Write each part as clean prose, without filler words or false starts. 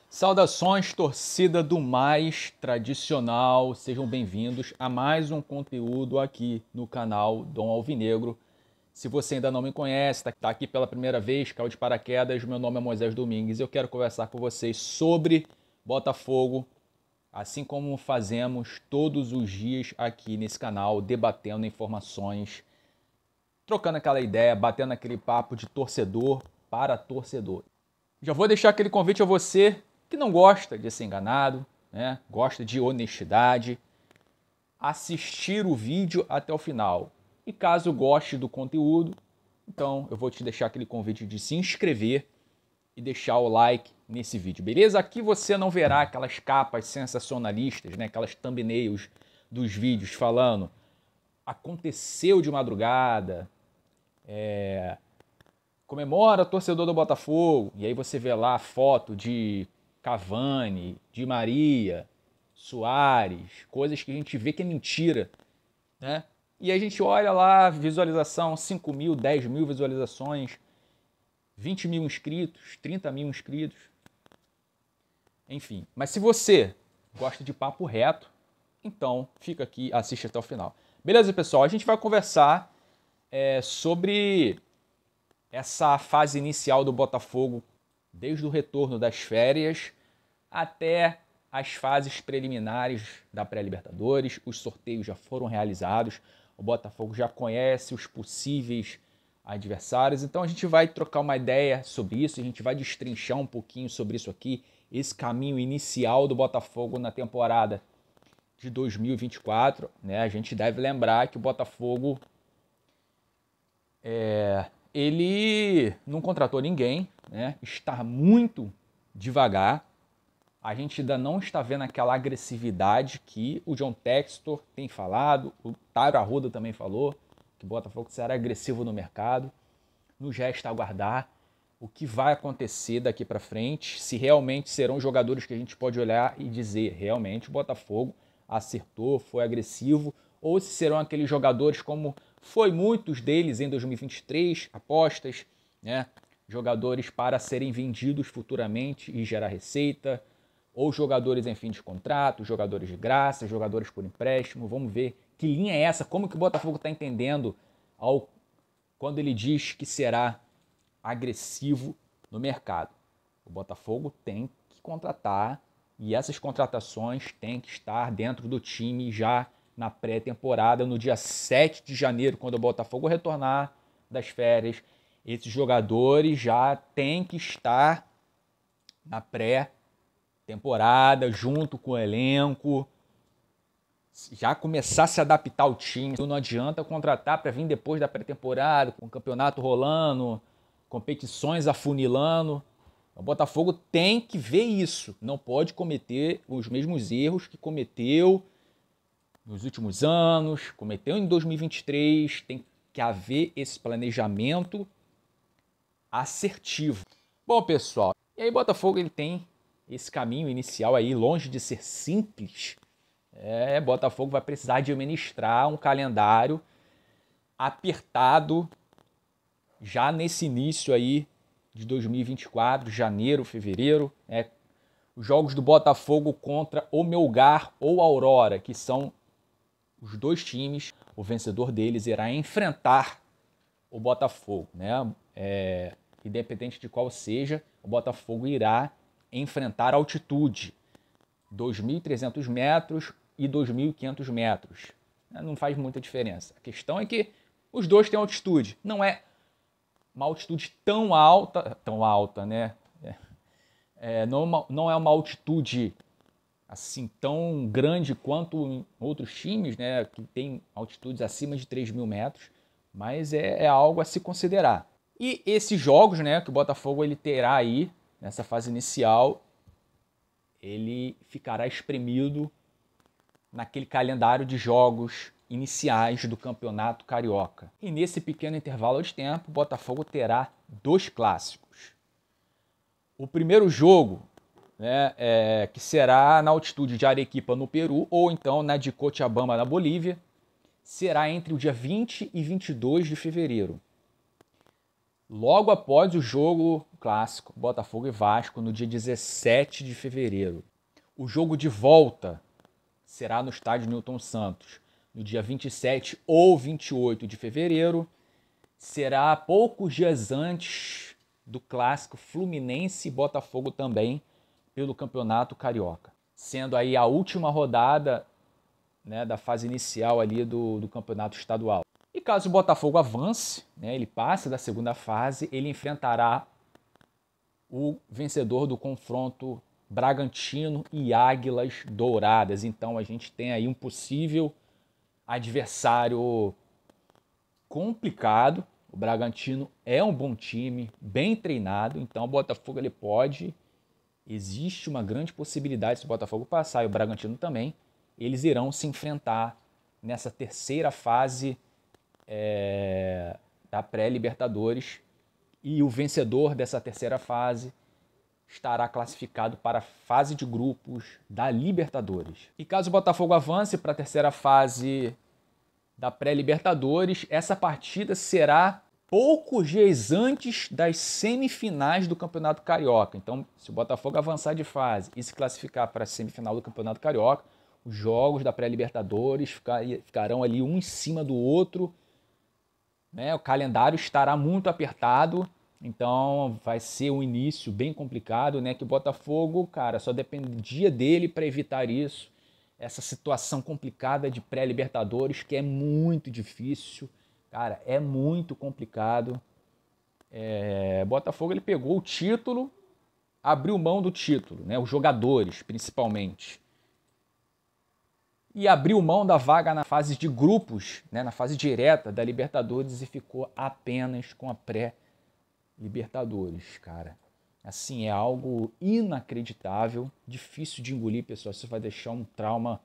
Saudações, torcida do mais tradicional, sejam bem-vindos a mais um conteúdo aqui no canal Dom Alvinegro. Se você ainda não me conhece, está aqui pela primeira vez, caiu de paraquedas, meu nome é Moisés Domingues e eu quero conversar com vocês sobre Botafogo, assim como fazemos todos os dias aqui nesse canal, debatendo informações, trocando aquela ideia, batendo aquele papo de torcedor para torcedor. Já vou deixar aquele convite a você que não gosta de ser enganado, né? Gosta de honestidade, assistir o vídeo até o final. E caso goste do conteúdo, então eu vou te deixar aquele convite de se inscrever e deixar o like nesse vídeo, beleza? Aqui você não verá aquelas capas sensacionalistas, né? Aquelas thumbnails dos vídeos falando aconteceu de madrugada, comemora torcedor do Botafogo, e aí você vê lá a foto de Cavani, Di Maria, Suárez, coisas que a gente vê que é mentira, né? E a gente olha lá, visualização, 5 mil, 10 mil visualizações, 20 mil inscritos, 30 mil inscritos, enfim. Mas se você gosta de papo reto, então fica aqui, assiste até o final. Beleza, pessoal? A gente vai conversar sobre essa fase inicial do Botafogo, desde o retorno das férias até as fases preliminares da pré-Libertadores. Os sorteios já foram realizados, o Botafogo já conhece os possíveis adversários, então a gente vai trocar uma ideia sobre isso, a gente vai destrinchar um pouquinho sobre isso aqui, esse caminho inicial do Botafogo na temporada de 2024, né? A gente deve lembrar que o Botafogo ele não contratou ninguém, né? Está muito devagar. A gente ainda não está vendo aquela agressividade que o John Textor tem falado, o Tairo Arruda também falou, que o Botafogo será agressivo no mercado. Nos resta aguardar o que vai acontecer daqui para frente, se realmente serão jogadores que a gente pode olhar e dizer, realmente o Botafogo acertou, foi agressivo, ou se serão aqueles jogadores como foi muitos deles em 2023, apostas, né? Jogadores para serem vendidos futuramente e gerar receita, ou jogadores em fim de contrato, jogadores de graça, jogadores por empréstimo. Vamos ver que linha é essa, como que o Botafogo está entendendo quando ele diz que será agressivo no mercado. O Botafogo tem que contratar e essas contratações têm que estar dentro do time já na pré-temporada, no dia 7 de janeiro, quando o Botafogo retornar das férias. Esses jogadores já têm que estar na pré-temporada, junto com o elenco, já começar a se adaptar ao time. Não adianta contratar para vir depois da pré-temporada, com o campeonato rolando, competições afunilando. O Botafogo tem que ver isso, não pode cometer os mesmos erros que cometeu nos últimos anos, cometeu em 2023, tem que haver esse planejamento assertivo. Bom, pessoal, e aí Botafogo ele tem esse caminho inicial aí, longe de ser simples. Botafogo vai precisar administrar um calendário apertado já nesse início aí de 2024, janeiro, fevereiro. Os jogos do Botafogo contra o Melgar ou Aurora, que são os dois times, o vencedor deles irá enfrentar o Botafogo, né? Independente de qual seja, o Botafogo irá enfrentar a altitude, 2.300 metros e 2.500 metros. Não faz muita diferença. A questão é que os dois têm altitude. Não é uma altitude tão alta, né? Não é uma altitude assim tão grande quanto em outros times, né, que tem altitudes acima de 3.000 metros, mas é algo a se considerar. E esses jogos, né, que o Botafogo ele terá aí nessa fase inicial, ele ficará espremido naquele calendário de jogos iniciais do Campeonato Carioca. E nesse pequeno intervalo de tempo, o Botafogo terá 2 clássicos. O primeiro jogo, né, que será na altitude de Arequipa, no Peru, ou então na de Cochabamba, na Bolívia, será entre o dia 20 e 22 de fevereiro. logo após o jogo clássico Botafogo e Vasco, no dia 17 de fevereiro. O jogo de volta será no estádio Newton Santos, no dia 27 ou 28 de fevereiro. Será poucos dias antes do clássico Fluminense e Botafogo também, pelo Campeonato Carioca. Sendo aí a última rodada, né, da fase inicial ali do Campeonato Estadual. E caso o Botafogo avance, né, ele passe da segunda fase, ele enfrentará o vencedor do confronto Bragantino e Águilas Douradas. Então a gente tem aí um possível adversário complicado. O Bragantino é um bom time, bem treinado, então o Botafogo ele pode, existe uma grande possibilidade, se o Botafogo passar e o Bragantino também, eles irão se enfrentar nessa terceira fase da pré-Libertadores, e o vencedor dessa terceira fase estará classificado para a fase de grupos da Libertadores. E caso o Botafogo avance para a terceira fase da pré-Libertadores, essa partida será poucos dias antes das semifinais do Campeonato Carioca. Então, se o Botafogo avançar de fase e se classificar para a semifinal do Campeonato Carioca, os jogos da pré-Libertadores ficarão ali um em cima do outro, né? O calendário estará muito apertado, então vai ser um início bem complicado, né? Que o Botafogo, cara, só dependia dele para evitar isso. Essa situação complicada de pré-Libertadores, que é muito difícil, cara, é muito complicado. Botafogo ele pegou o título, abriu mão do título, né? Os jogadores, principalmente. E abriu mão da vaga na fase de grupos, né? Na fase direta da Libertadores, e ficou apenas com a pré-Libertadores, cara. Assim, é algo inacreditável, difícil de engolir, pessoal. Isso vai deixar um trauma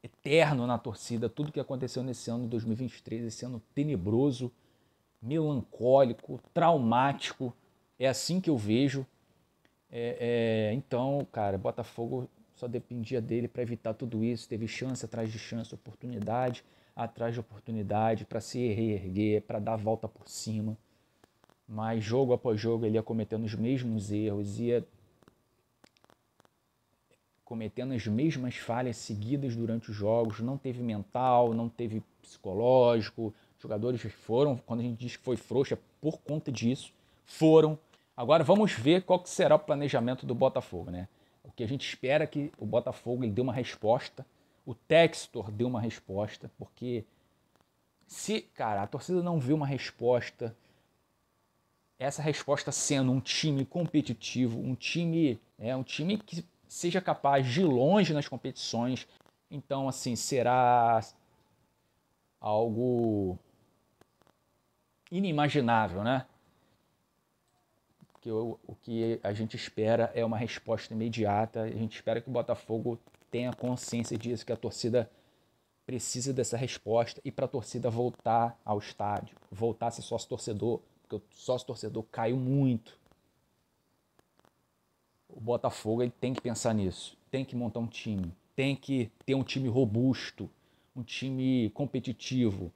eterno na torcida. Tudo que aconteceu nesse ano de 2023, esse ano tenebroso, melancólico, traumático. É assim que eu vejo. Então, cara, Botafogo só dependia dele para evitar tudo isso. Teve chance atrás de chance, oportunidade atrás de oportunidade para se reerguer, para dar a volta por cima. Mas jogo após jogo ele ia cometendo os mesmos erros, ia cometendo as mesmas falhas seguidas durante os jogos. Não teve mental, não teve psicológico. Os jogadores foram, quando a gente diz que foi frouxo, é por conta disso. Foram. Agora vamos ver qual que será o planejamento do Botafogo, né? O que a gente espera é que o Botafogo ele dê uma resposta. O Textor dê uma resposta, porque se, cara, a torcida não vê uma resposta, essa resposta sendo um time competitivo, um time que seja capaz de ir longe nas competições, então assim, será algo inimaginável, né? Porque o que a gente espera é uma resposta imediata, a gente espera que o Botafogo tenha consciência disso, que a torcida precisa dessa resposta, e para a torcida voltar ao estádio, voltar a ser sócio-torcedor, porque o sócio-torcedor caiu muito. O Botafogo ele tem que pensar nisso, tem que montar um time, tem que ter um time robusto, um time competitivo.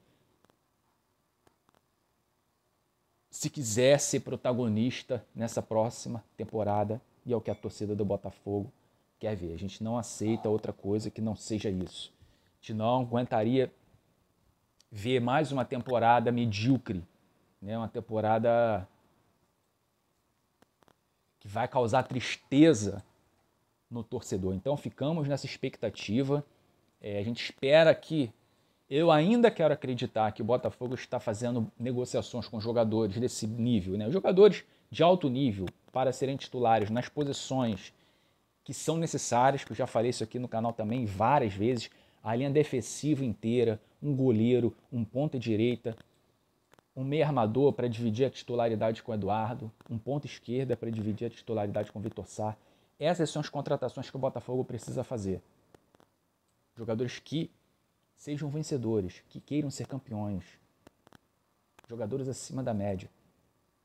Se quiser ser protagonista nessa próxima temporada, e é o que a torcida do Botafogo quer ver. A gente não aceita outra coisa que não seja isso. A gente não aguentaria ver mais uma temporada medíocre, né? Uma temporada que vai causar tristeza no torcedor. Então ficamos nessa expectativa. A gente espera que... Eu ainda quero acreditar que o Botafogo está fazendo negociações com jogadores desse nível, né? Jogadores de alto nível para serem titulares nas posições que são necessárias, que eu já falei isso aqui no canal também várias vezes. A linha defensiva inteira, um goleiro, um ponta-direita, um meio armador para dividir a titularidade com o Eduardo, um ponta esquerda para dividir a titularidade com o Vitor Sá. Essas são as contratações que o Botafogo precisa fazer. Jogadores que sejam vencedores, que queiram ser campeões. Jogadores acima da média.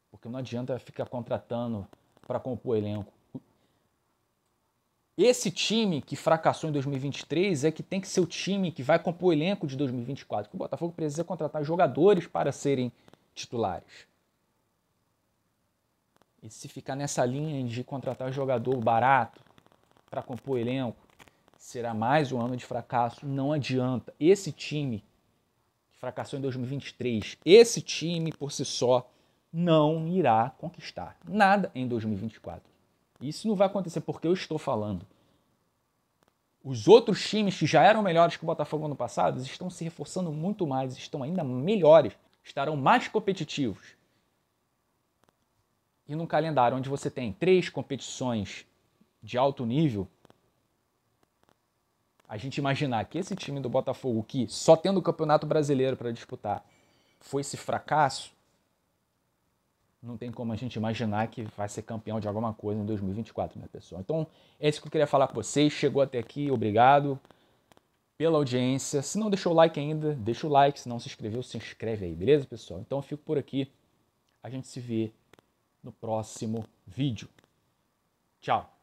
Porque não adianta ficar contratando para compor elenco. Esse time que fracassou em 2023 é que tem que ser o time que vai compor o elenco de 2024. Que o Botafogo precisa contratar jogadores para serem titulares. E se ficar nessa linha de contratar jogador barato para compor elenco, será mais um ano de fracasso. Não adianta. Esse time que fracassou em 2023, esse time por si só não irá conquistar nada em 2024. Isso não vai acontecer porque eu estou falando. Os outros times que já eram melhores que o Botafogo no passado estão se reforçando muito mais, estão ainda melhores, estarão mais competitivos. E num calendário onde você tem 3 competições de alto nível, a gente imaginar que esse time do Botafogo, que só tendo o Campeonato Brasileiro para disputar, foi esse fracasso, não tem como a gente imaginar que vai ser campeão de alguma coisa em 2024, né, pessoal? Então, é isso que eu queria falar com vocês. Chegou até aqui, obrigado pela audiência. Se não deixou o like ainda, deixa o like. Se não se inscreveu, se inscreve aí, beleza, pessoal? Então, eu fico por aqui. A gente se vê no próximo vídeo. Tchau!